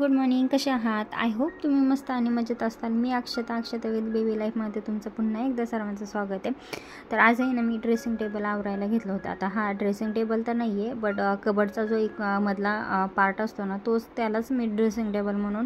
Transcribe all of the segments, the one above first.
Good morning. कसे आहात? I hope तुम्ही मस्त आणि मजेत असताल. मी अक्षता विथ बेबी लाईफमध्ये तुमचं पुन्हा एकदा सर्वांचं स्वागत आहे. तर आजही ना मी ड्रेसिंग टेबल आवरायला घेतलं होतं. आता हा ड्रेसिंग टेबल तर नाही आहे, बट कबडचा जो एक मधला पार्ट असतो ना, त्यालाच मी ड्रेसिंग टेबल म्हणून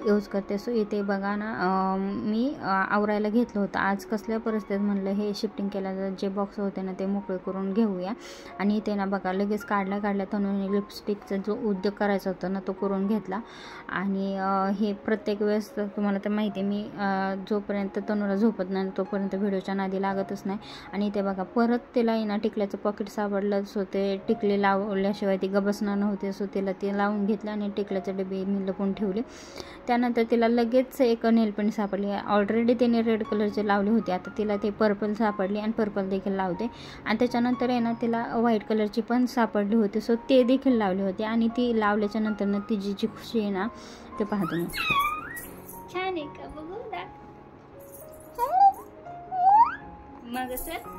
यूज करते. सो इथे बघा ना, मी आवरायला घेतलं होतं. आज कसल्या परिस्थितीत म्हणलं हे शिफ्टिंग केलं, जे बॉक्स होते ना ते मोकळे करून घेऊया. आणि इथे ना बघा लगेच काढल्या तनुने लिपस्टिकचा जो उद्योग करायचा होता ना तो करून घेतला. आणि हे प्रत्येक वेळेस तुम्हाला तर माहिती आहे, मी जोपर्यंत तनुला झोपत नाही तोपर्यंत व्हिडिओच्या नादी लागतच नाही. आणि ते बघा परत तिला ना टिकल्याचं पॉकेट सापडलं. सो ते टिकले लावल्याशिवाय ती गबसणार नव्हते. सो तिला ते लावून घेतलं आणि टिकल्याचे डबे मी लपून ठेवले. त्यानंतर तिला लगेच एक नेलपेंट सापडली. ऑलरेडी तिने रेड कलरचे लावले होते, आता तिला ते पर्पल सापडली आणि पर्पल देखील लावते. आणि त्याच्यानंतर आहे ना तिला व्हाईट कलरची पण सापडली होती. सो ते देखील लावले होते. आणि ती लावल्याच्या नंतर ना तिची जी खुशी आहे ना ते पाहतो मी. छान आहे का बघू ना मग सर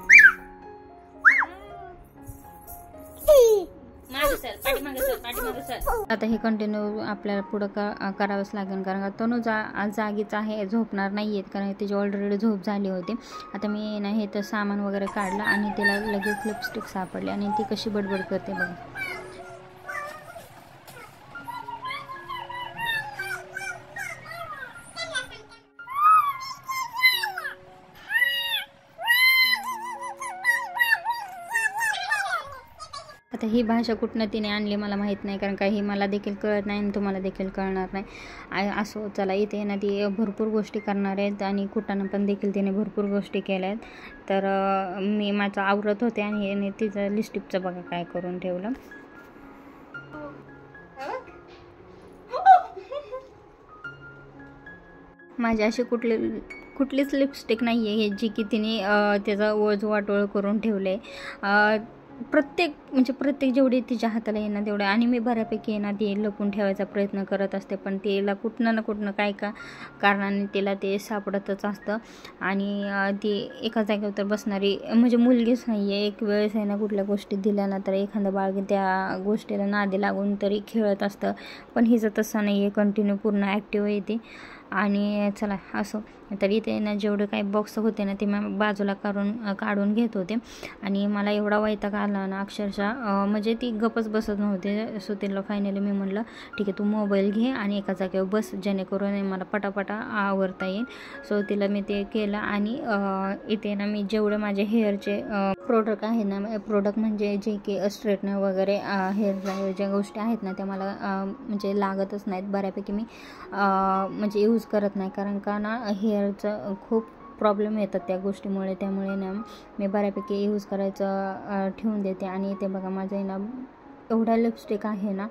आता हे कंटिन्यू आपल्याला पुढं करावंच लागेल, कारण का तनु जागीच आहे, झोपणार नाही आहेत, कारण तिची ऑलरेडी झोप झाली होती. आता मी ना हे तर सामान वगैरे काढलं आणि तिला लगेच लिपस्टिक सापडली आणि ती कशी बडबड करते बघा. आता ही भाषा कुठनं तिने आणली मला माहीत नाही, कारण काही मला देखील कळत नाही आणि तुम्हाला देखील कळणार नाही. असो चला, इथे ना ती भरपूर गोष्टी करणार आहेत आणि कुठानं पण देखील तिने भरपूर गोष्टी केल्या आहेत. तर मी माझं आवरत होते आणि तिचं लिपस्टिकचं बघा काय करून ठेवलं. माझी अशी कुठलीच लिपस्टिक नाही आहे जी की तिने त्याचा ओझ वाटोळ करून ठेवले. प्रत्येक जेवढी तिच्या हाताला येणार तेवढं. आणि मी बऱ्यापैकी येणार ती लपून ठेवायचा प्रयत्न करत असते, पण तिला कुठनं ना कुठनं काय कारणाने तिला ते सापडतच असतं. आणि ती एका जागेवर तर बसणारी म्हणजे मुलगीच नाही आहे. एक वेळेस आहे ना कुठल्या गोष्टी दिल्या ना तर एखादं बाळग त्या गोष्टीला नादी लागून तरी खेळत असतं, पण हिचं तसं नाही आहे, कंटिन्यू पूर्ण ॲक्टिव्ह आहे ती. आणि चला असो, तर इथे ना जेवढे काही बॉक्स होते ना ते मी बाजूला काढून घेत होते. आणि मला एवढा वैताग आला ना अक्षरशः, म्हणजे ती गपच बसत नव्हते. सो तिला फायनली मी म्हटलं ठीक आहे तू मोबाईल घे आणि एका जागेवर बस, जेणेकरून मला पटापटा आवरता येईल. सो तिला मी ते केलं. आणि इथे ना मी जेवढे माझे हेअरचे प्रोडक्ट आहे ना, प्रोडक्ट म्हणजे जे की स्ट्रेटनर वगैरे हेअर ड्रायर ज्या गोष्टी आहेत ना त्या मला म्हणजे लागतच नाहीत. बऱ्यापैकी मी म्हणजे यूज करत नाही, कारण का ना हेअरचं खूप प्रॉब्लेम येतात त्या गोष्टीमुळे. त्यामुळे ना मी बऱ्यापैकी यूज करायचं ठेवून देते. आणि ते बघा माझं ना एवढ्या लिपस्टिक आहे ना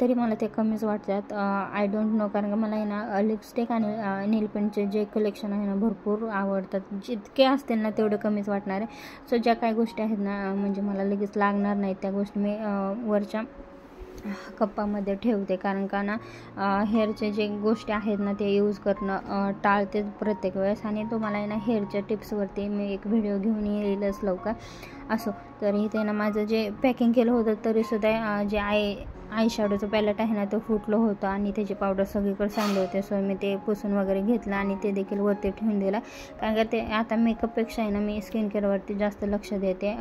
तरी मला ते कमीच वाटतात. आय डोंट नो, कारण का मला आहे ना लिपस्टिक आणि नेलपेंटचे जे कलेक्शन आहे ना भरपूर आवडतात. जितके असतील ना तेवढे कमीच वाटणार आहे. सो ज्या काही गोष्टी आहेत ना म्हणजे मला लगेच लागणार नाहीत त्या गोष्टी मी वरच्या कप्पामध्ये ठेवते, कारण का ना हेअरचे जे गोष्टी आहेत ना ते यूज करणं टाळते प्रत्येक वेळेस. आणि तुम्हाला आहे ना हेअरच्या टिप्सवरती मी एक व्हिडिओ घेऊन येईलच लवकर. असो, तर इथे ना माझं जे पॅकिंग केलं होतं तरीसुद्धा जे आय शॅडोचं पॅलेट आहे ना ते फुटलं होतं आणि त्याची पावडर सगळीकडे सांडले होते. सो मी ते पुसून वगैरे घेतलं आणि ते देखील वरती ठेवून दिलं, कारण का ते आता मेकअपपेक्षा आहे ना मी स्किन केअरवरती जास्त लक्ष देते.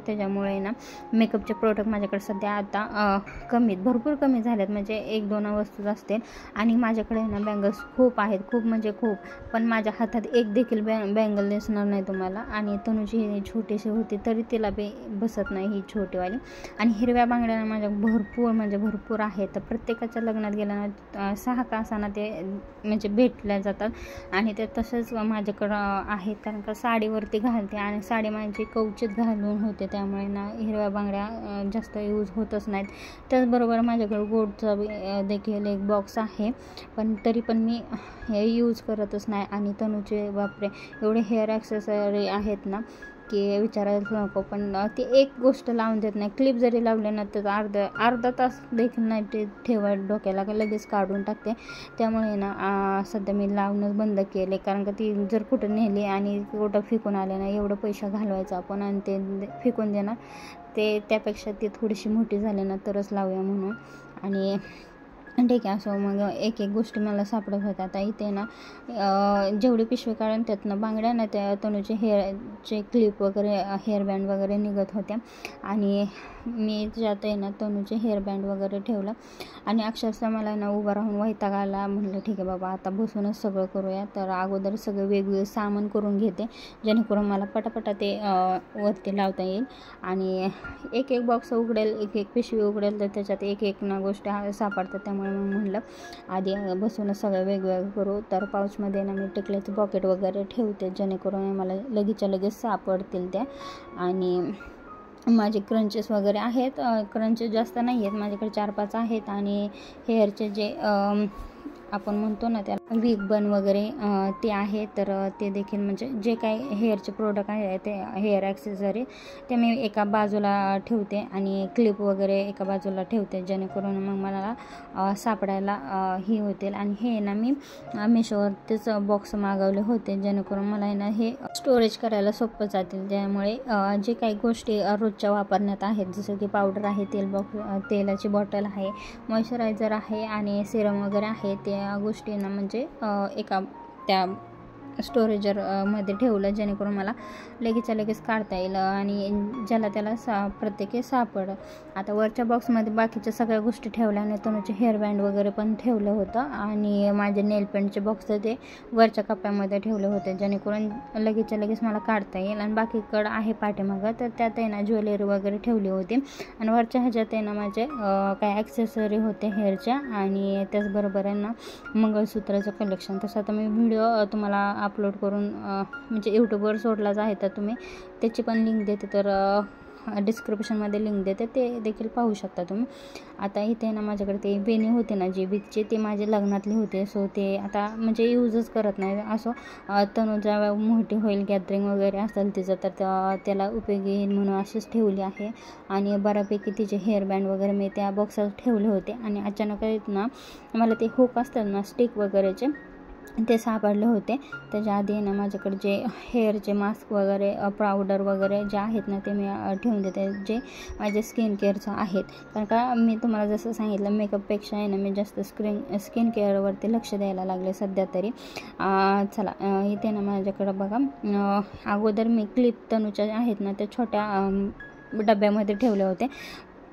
त्याच्यामुळे ना मेकअपचे प्रोडक्ट माझ्याकडे सध्या आता भरपूर कमी झालेत, म्हणजे 1-2 वस्तूच असतील. आणि माझ्याकडे ना बँगल्स खूप आहेत, खूप म्हणजे खूप, पण माझ्या हातात एक देखील बँगल दिसणार नाही तुम्हाला. आणि तनुची ही छोटीशी होती तरी तिला बसत नाही ही छोटीवाली. आणि हिरव्या बांगड्या माझ्या भरपूर आहेत. तर प्रत्येकाच्या लग्नात गेल्यानं 6 कासाना ते म्हणजे भेटल्या जातात आणि ते तसंच माझ्याकडं आहेत, कारण का साडीवरती घालते आणि साडी माझी कवचित घालून होते, त्यामुळे ना हिरव्या बांगड्या जास्त यूज होतच नाहीत. त्याचबरोबर माझ्याकडे गोल्डचा देखील एक बॉक्स आहे, पण तरी पण मी हे यूज करतच नाही. आणि तनुचे बापरे एवढे हेअर ॲक्सेसरी आहेत ना की विचारायलाच नको. पण ती एक गोष्ट लावून देत नाही. क्लिप जरी लावले ना तर अर्धा तास देखील नाही ते ठेवत डोक्याला, लगेच काढून टाकते. त्यामुळे ना सध्या मी लावणंच बंद केले, कारण का ती जर कुठं नेली आणि कुठं फेकून आले ना एवढं पैसा घालवायचा आपण आणि ते फेकून देणार, त्यापेक्षा ती थोडीशी मोठी झाली ना तरच लावूया म्हणून. आणि ठीक आहे. असो मग एक एक गोष्टी मला सापडत होत्या. आता इथे ना जेवढी पिशवी काढून त्यातनं बांगड्या ना त्या तनूचे हेअरचे क्लिप वगैरे हेअरबँड वगैरे निघत होत्या आणि मी ज्यात आहे ना तनूचे हेअरबँड वगैरे ठेवलं आणि अक्षरशः मला ना उभं राहून वैताग आला. म्हणलं ठीक आहे बाबा आता बसूनच सगळं करूया. तर अगोदर सगळं वेगवेगळे सामान करून घेते जेणेकरून मला पटापटा ते वरती लावता येईल आणि एक एक बॉक्स उघडेल, एक एक पिशवी उघडेल तर त्याच्यात एक एक ना गोष्टी सापडतात. त्यामुळे मग म्हणलं आधी बसूनच सगळं वेगवेगळं करू. तर पाऊचमध्ये ना मी टिकल्याचं पॉकेट वगैरे ठेवते जेणेकरून मला लगेचच्या लगेच सापडतील त्या. आणि माझे क्रंचेस वगैरे आहेत, क्रंचेस जास्त नाही आहेत माझ्याकडे 4-5 आहेत आणि हेअरचे जे आपण म्हणतो ना त्याला विग बन वगैरे ते आहे. तर ते देखील म्हणजे जे काही हेअरचे प्रोडक्ट आहे ते हेअर ॲक्सेसरी ते मी एका बाजूला ठेवते आणि क्लिप वगैरे एका बाजूला ठेवते जेणेकरून मग मला सापडायला ही होतील. आणि हे ना मी मिशोवरतीच बॉक्स मागवले होते जेणेकरून मला ना हे स्टोरेज करायला सोपं जातील. त्यामुळे जे काही गोष्टी रोजच्या वापरण्यात आहेत जसं की पावडर आहे, तेलाची बॉटल आहे, मॉइश्चरायझर आहे आणि सिरम वगैरे आहे त्या गोष्टींना म्हणजे एका त्या स्टोरेजरमध्ये ठेवलं जेणेकरून मला लगेचच्या लगेच काढता येईल आणि ज्याला त्याला प्रत्येकी सापड. आता वरच्या बॉक्समध्ये बाकीच्या सगळ्या गोष्टी ठेवल्या आणि तनूचे हेअरबँड वगैरे पण ठेवलं होतं आणि माझे नेल पेंटचे बॉक्स ते वरच्या कप्प्यामध्ये ठेवले होते जेणेकरून लगेचच्या लगेच मला काढता येईल. आणि बाकीकडं आहे पाठीमागं तर त्यात आहे ना ज्वेलरी वगैरे ठेवली होती आणि वरच्या ह्याच्यात आहे ना माझे काही ॲक्सेसरी होते हेअरच्या आणि त्याचबरोबर आहे ना मंगळसूत्राचं कलेक्शन. तसं आता मी व्हिडिओ तुम्हाला अपलोड करून म्हणजे यूट्यूबवर सोडलाच आहे तर तुम्ही त्याची पण लिंक देते, तर डिस्क्रिप्शनमध्ये लिंक देते, ते देखील पाहू शकता तुम्ही. आता इथे ना माझ्याकडे ते वेणी होते ना जे विकचे ते माझे लग्नातले होते. सो ते आता म्हणजे यूजच करत नाही. असं तनू जेव्हा मोठी होईल गॅदरिंग वगैरे असेल तिचं तर त्याला उपयोगी येईल म्हणून अशीच ठेवली आहे. आणि बऱ्यापैकी तिचे हेअरबँड वगैरे मी त्या बॉक्सात ठेवले होते आणि अचानक ना मला ते हुक असतात ना स्टिक वगैरेचे ते सापडले होते. त्याच्या आधी ना माझ्याकडे जे हेअरचे मास्क वगैरे पावडर वगैरे जे आहेत ना ते मी ठेवून देते जे माझे स्किन केअरचं आहेत. कारण का मी तुम्हाला जसं सांगितलं मेकअपपेक्षा आहे ना मी जास्त स्किन केअरवरती लक्ष द्यायला लागले सध्या तरी. चला इथे ना माझ्याकडं बघा अगोदर मी क्लिप तनूच्या आहेत ना त्या छोट्या डब्यामध्ये ठेवले होते.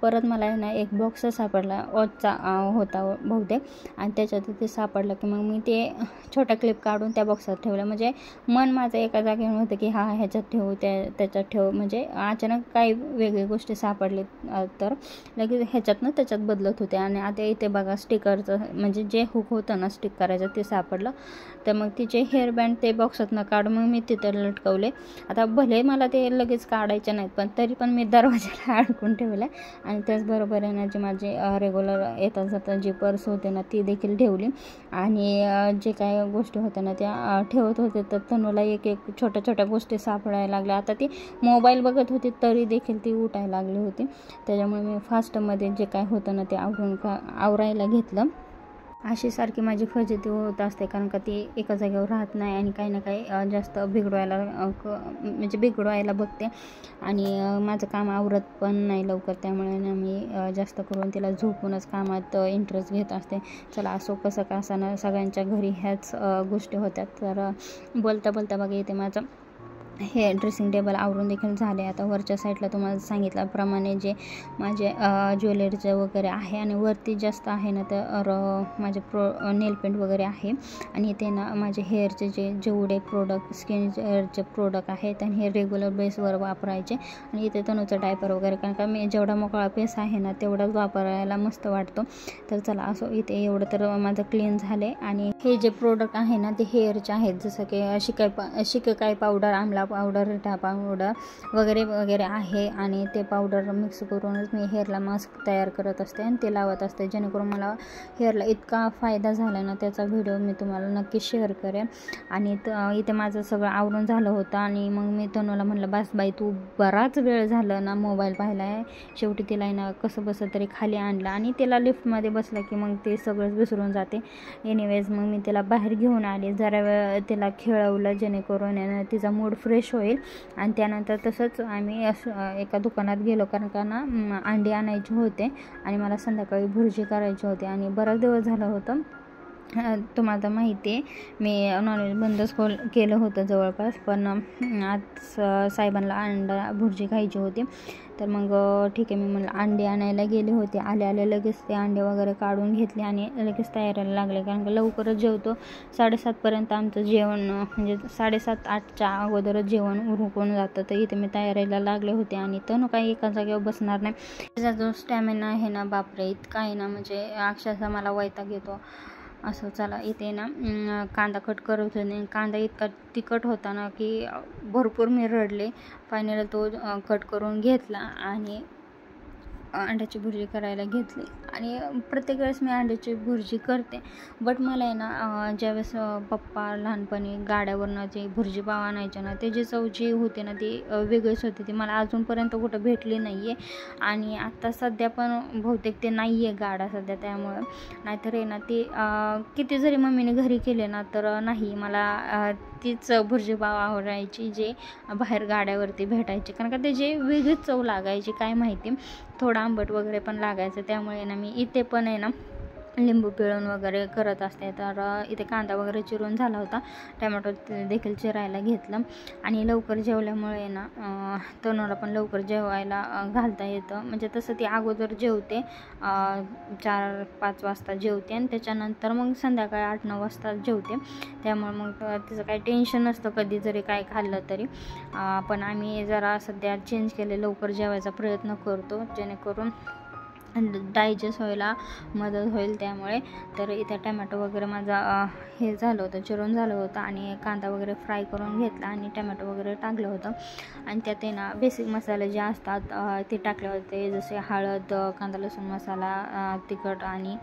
परत मला ना एक बॉक्स सापडला ऑचचा होता बहुतेक आणि त्याच्यात ते सापडलं की मग मी ते छोटा क्लिप काढून त्या बॉक्सात ठेवलं. म्हणजे मन माझं एका जागेवर होतं की ह्याच्यात ठेवू त्याच्यात ठेवू. म्हणजे अचानक काही वेगळी गोष्टी सापडली तर लगेच ह्याच्यातनं त्याच्यात बदलत होते. आणि आता इथे बघा स्टिकरचं म्हणजे जे हुक होतं ना स्टिक करायचं ते सापडलं. तर मग तिचे हेअरबँड ते बॉक्सातनं काढून मग मी तिथं लटकवले. आता भले मला ते लगेच काढायचे नाहीत पण तरी पण मी दरवाजाला अडकून ठेवलं. आणि त्याचबरोबर आहे ना जे माझे रेग्युलर येतात जातात जी पर्स होते ना ती देखील ठेवली आणि जे काही गोष्टी होत्या ना त्या ठेवत होते. तर तनूला एक एक छोट्या छोट्या गोष्टी सापडायला लागल्या. आता ती मोबाईल बघत होती तरी देखील ती उठायला लागली होती. त्याच्यामुळे मी फास्टमध्ये जे काय होतं ना ते आवरायला घेतलं. अशी सारखी माझी फजिती होत असते कारण का ती एका जागेवर राहत नाही आणि काही ना काही जास्त बिघडवायला बघते आणि माझं काम आवरत पण नाही लवकर. त्यामुळे ना मी जास्त करून तिला झोपूनच कामात इंटरेस्ट घेत असते. चला असो कसं का असं सगळ्यांच्या घरी ह्याच गोष्टी होत्यात. तर बोलता बोलता बघा इथे माझं हे ड्रेसिंग टेबल आवरून देखील झाले. आता वरच्या साईडला तुम्हाला सांगितल्याप्रमाणे जे माझे ज्वेलरीचं वगैरे आहे आणि वरती जास्त आहे ना तर माझे नेल पेंट वगैरे आहे आणि इथे ना माझे हेअरचे जेवढे प्रोडक्ट स्किन केअरचे प्रोडक्ट आहेत आणि हे रेग्युलर बेसवर वापरायचे. आणि इथे तनूचं डायपर वगैरे कारण का मी जेवढा मोकळा पेस आहे ना तेवढाच वापरायला मस्त वाटतो. तर चला असो इथे एवढं तर माझं क्लीन झाले. आणि हे जे प्रोडक्ट आहे ना ते हेअरचे आहेत जसं की शिकाई पावडर, आमला पावडर, रिठा पावडर वगैरे वगैरे आहे आणि ते पावडर मिक्स करूनच मी हेअरला मास्क तयार करत असते आणि ते लावत असते जेणेकरून मला हेअरला इतका फायदा झाला ना त्याचा व्हिडिओ मी तुम्हाला नक्की शेअर करेन. आणि इथे माझं सगळं आवरून झालं होतं आणि मग मी तनूला म्हणलं बस बाई तू बराच वेळ झालं ना मोबाईल पाहिला आहे. शेवटी तिला ना कसं बसं तरी खाली आणलं आणि तिला लिफ्टमध्ये बसलं की मग ते सगळंच विसरून जाते. एनिवेज मग मी तिला बाहेर घेऊन आले, जरा वेळ तिला खेळवलं जेणेकरून तिचा मूड फ्रेश फ्रेश होईल. आणि त्यानंतर तसंच आम्ही एका दुकानात गेलो, कारण का ना अंडी आणायचे होते आणि मला संध्याकाळी भुर्जी करायची होती. आणि बराच दिवस झालं होतं, तुम्हाला माहिती आहे मी नॉनव्हेज बंदच केलं होतं जवळपास, पण आज साहेबांना अंडा भुर्जी खायची होती. तर मग ठीक आहे, मी म्हणलं अंडे आणायला गेले होते. आले लगेच ते अंडे वगैरे काढून घेतले आणि लगेच तयारीला लागले, कारण का लवकरच जेवतो. 7:30पर्यंत आमचं जेवण, म्हणजे 7:30-8च्या अगोदरच जेवण उरकून जातं. तर इथे मी तयारीला लागले होते आणि तनु काही एका जागेवर बसणार नाही. त्याचा जो स्टॅमिना आहे ना, बापरे इतका आहे ना, म्हणजे अक्षरशः मला वैताग येतो. असं चला इथे ना कांदा कट करत होते. कांदा इतका तिखट होता ना की भरपूर मी रडले. फायनली तो कट करून घेतला आणि अंड्याची भुर्जी करायला घेतली. आणि प्रत्येक वेळेस मी अंड्याची भुर्जी करते, बट मला आहे ना ज्यावेळेस पप्पा लहानपणी गाड्यावरनं जे भुर्जी पाव आणायचे ना, त्याची चव जी होती ना ती वेगळीच होती. ती मला अजूनपर्यंत कुठं भेटली नाही आहे. आणि आत्ता सध्या पण बहुतेक ते नाही आहे गाडा सध्या, त्यामुळं नाहीतर आहे ना ती किती जरी मम्मीने घरी केले ना तर नाही मला तीच भुर्जी पाव आवडायची जे बाहेर गाड्यावरती भेटायची, कारण का त्याची वेगळीच चव लागायची. काय माहिती, थोडं आंबट वगैरे पण लागायचं. त्यामुळे ना मी इथे पण आहे ना लिंबू पिळून वगैरे करत असते. तर इथे कांदा वगैरे चिरून झाला होता, टमॅटो देखील चिरायला घेतलं. आणि लवकर जेवल्यामुळे ना तनुला पण लवकर जेवायला घालता येतं. म्हणजे तसं ती अगोदर जेवते, 4-5 वाजता जेवते आणि त्याच्यानंतर मग संध्याकाळी 8-9 वाजता जेवते. त्यामुळे मग तिचं काही टेन्शन नसतं कधी जरी काय खाल्लं तरी. पण आम्ही जरा सध्या चेंज केले, लवकर जेवायचा प्रयत्न करतो जेणेकरून डायजेस्ट व्हायला मदत होईल. त्यामुळे तर इथे टमॅटो वगैरे माझा हे झालं होतं, चिरून झालं होतं आणि कांदा वगैरे फ्राय करून घेतला आणि टमॅटो वगैरे टाकलं होतं. आणि त्यात आहे ना बेसिक मसाले जे असतात ते टाकले होते, जसे हळद, कांदा लसूण मसाला, तिखट आणि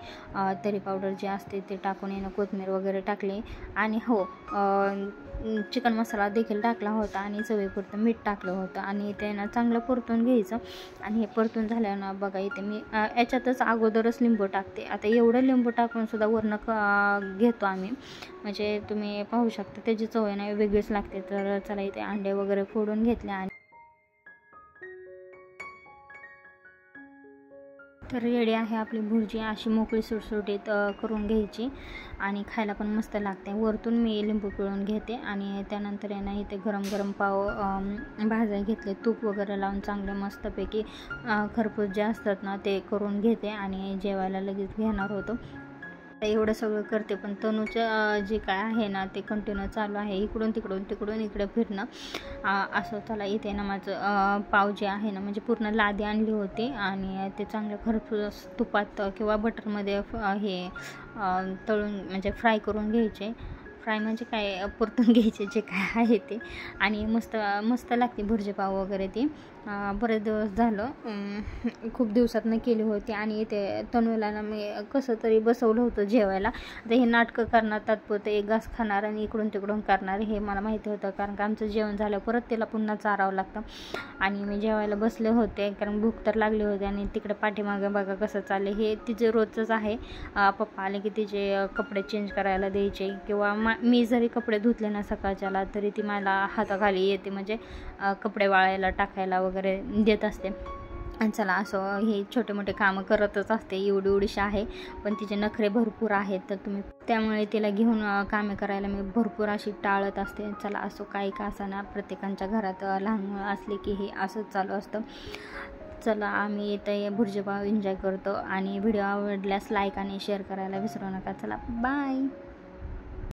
तरी पावडर जे असते ते टाकून आहे ना कोथिंबीर वगैरे टाकले. आणि हो, चिकन मसाला देखील टाकला होता आणि चवीपुरतं मीठ टाकलं होतं. आणि ते ना चांगलं परतून घ्यायचं. आणि हे परतून झाल्यानं ना बघा इथे मी याच्यातच अगोदरच लिंबू टाकते. आता एवढं लिंबू टाकून सुद्धा वरनं घेतो आम्ही, म्हणजे तुम्ही पाहू शकता त्याची चव आहे ना वेगळीच लागते. तर चला इथे अंडे वगैरे फोडून घेतले आणि तर रेडी आहे आपली भुर्जी. अशी मोकळी सुटसुटीत करून घ्यायची आणि खायला पण मस्त लागते. वरतून मी लिंबू पिळून घेते आणि त्यानंतर आहे ना इथे गरम गरम पाव भाजायला घेतले, तूप वगैरे लावून चांगले मस्तपैकी खरपूस जे असतात ना ते करून घेते आणि जेवायला लगेच घेणार होतो. एवढं सगळं करते, पण तनुचं जे काय आहे ना ते कंटिन्यू चालू आहे, इकडून तिकडून इकडे फिरणं. असं चला इथे ना माझं पाव जे आहे ना, म्हणजे पूर्ण लादी आणली होती आणि ते चांगलं खरपूस तुपात किंवा बटरमध्ये हे तळून म्हणजे फ्राय करून घ्यायचे. फ्राय म्हणजे काय, परतून घ्यायचे जे काय आहे ते. आणि मस्त लागते भुर्जी पाव वगैरे ती. बरेच दिवस झालं, खूप दिवसातनं केली होती. आणि ते तनुला ना मी कसं तरी बसवलं होतं जेवायला. आता हे नाटकं करणार, तात्पुरतं एक घास खाणार आणि इकडून तिकडून करणार, हे मला माहिती होतं, कारण का आमचं जेवण झालं परत तिला पुन्हा चारावं लागतं. आणि मी जेवायला बसले होते कारण भूक तर लागली होती. आणि तिकडे पाठीमागं बघा कसं चालले, हे तिचे रोजचंच आहे. पप्पा आले की तिचे कपडे चेंज करायला द्यायचे, किंवा मी जरी कपडे धुतले ना सकाळच्याला तरी ती मला हाताखाली येते, म्हणजे कपडे वाळायला टाकायला वगैरे देत असते. आणि चला असं हे छोटे मोठे कामं करतच असते. एवढीशी आहे पण तिचे नखरे भरपूर आहेत, तर त्यामुळे तिला घेऊन कामे करायला मी भरपूर अशी टाळत असते. चला असो काही का असताना, प्रत्येकाच्या घरात लहान मुलं असले की हे असंच चालू असतं. चला आम्ही इथे भुर्जी पाव एन्जॉय करतो. आणि व्हिडिओ आवडल्यास लाईक आणि शेअर करायला विसरू नका. चला बाय.